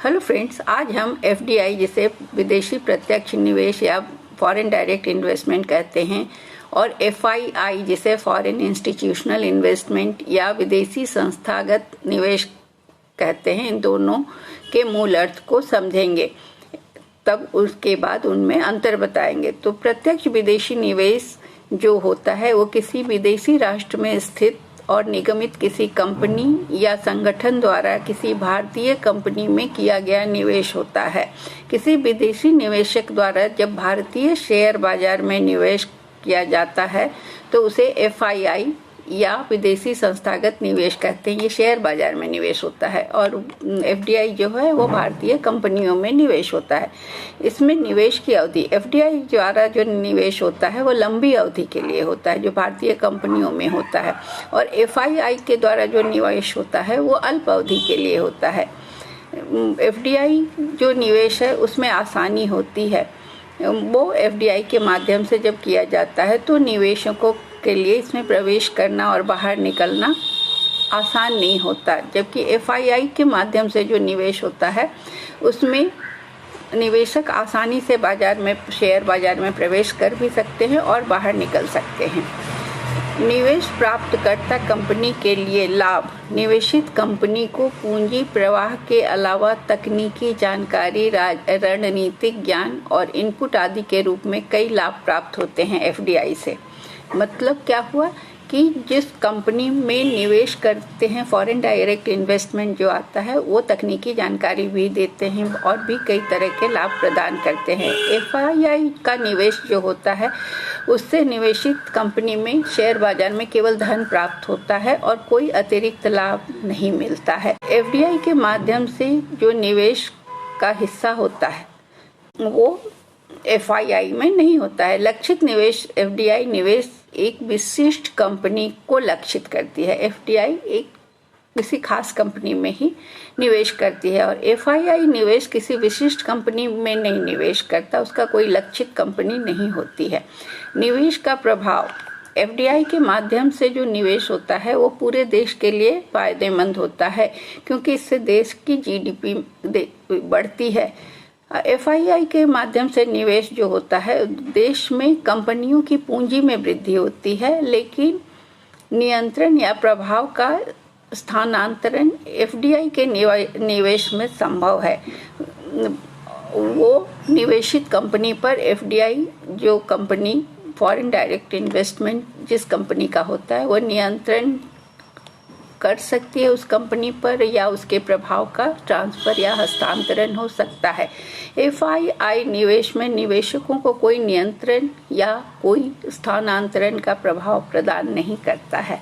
Hello friends, आज हम FDI जिसे विदेशी प्रत्यक्ष निवेश या फॉरेन डायरेक्ट इन्वेस्टमेंट कहते हैं और एफआईआई जिसे फॉरेन इंस्टीट्यूशनल इन्वेस्टमेंट या विदेशी संस्थागत निवेश कहते हैं, इन दोनों के मूल अर्थ को समझेंगे। तब उसके बाद उनमें अंतर बताएंगे। तो प्रत्यक्ष विदेशी निवेश जो होता है वो किसी विदेशी राष्ट्र में स्थित और निगमित किसी कंपनी या संगठन द्वारा किसी भारतीय कंपनी में किया गया निवेश होता है। किसी विदेशी निवेशक द्वारा जब भारतीय शेयर बाजार में निवेश किया जाता है तो उसे एफआईआई या विदेशी संस्थागत निवेश कहते हैं। ये शेयर बाजार में निवेश होता है और एफडीआई जो है वो भारतीय कंपनियों में निवेश होता है। इसमें निवेश की अवधि एफडीआई द्वारा जो निवेश होता है वो लंबी अवधि के लिए होता है, जो भारतीय कंपनियों में होता है, और एफआईआई के द्वारा जो निवेश होता है वो अल्प अवधि के लिए होता है। एफडीआई जो निवेश है उसमें आसानी होती है। वो एफडीआई के माध्यम से जब किया जाता है तो निवेशकों के लिए इसमें प्रवेश करना और बाहर निकलना आसान नहीं होता, जबकि एफआईआई के माध्यम से जो निवेश होता है उसमें निवेशक आसानी से शेयर बाजार में प्रवेश कर भी सकते हैं और बाहर निकल सकते हैं। निवेश प्राप्तकर्ता कंपनी के लिए लाभ निवेशित कंपनी को पूंजी प्रवाह के अलावा तकनीकी जानकारी, रणनीतिक ज्ञान और इनपुट आदि के रूप में कई लाभ प्राप्त होते हैं एफडीआई से। मतलब क्या हुआ कि जिस कंपनी में निवेश करते हैं, फॉरेन डायरेक्ट इन्वेस्टमेंट जो आता है, वो तकनीकी जानकारी भी देते हैं और भी कई तरह के लाभ प्रदान करते हैं। एफआईआई का निवेश जो होता है उससे निवेशित कंपनी में शेयर बाजार में केवल धन प्राप्त होता है और कोई अतिरिक्त लाभ नहीं मिलता है। एफडीआई के माध्यम से जो निवेश का हिस्सा होता है वो एफआईआई में नहीं होता है। लक्षित निवेश एफडीआई निवेश एक विशिष्ट कंपनी को लक्षित करती है। एफडीआई एक किसी खास कंपनी में ही निवेश करती है और एफआईआई निवेश किसी विशिष्ट कंपनी में नहीं निवेश करता, उसका कोई लक्षित कंपनी नहीं होती है। निवेश का प्रभाव एफडीआई के माध्यम से जो निवेश होता है वो पूरे देश के लिए फायदेमंद होता है, क्योंकि इससे देश की जीडीपी बढ़ती है। एफआईआई के माध्यम से निवेश जो होता है देश में कंपनियों की पूंजी में वृद्धि होती है, लेकिन नियंत्रण या प्रभाव का स्थानांतरण एफडीआई के निवेश में संभव है। वो निवेशित कंपनी पर एफडीआई जो कंपनी फॉरेन डायरेक्ट इन्वेस्टमेंट जिस कंपनी का होता है वो नियंत्रण कर सकती है उस कंपनी पर, या उसके प्रभाव का ट्रांसफर या हस्तांतरण हो सकता है। एफआईआई निवेश में निवेशकों को कोई नियंत्रण या कोई स्थानांतरण का प्रभाव प्रदान नहीं करता है।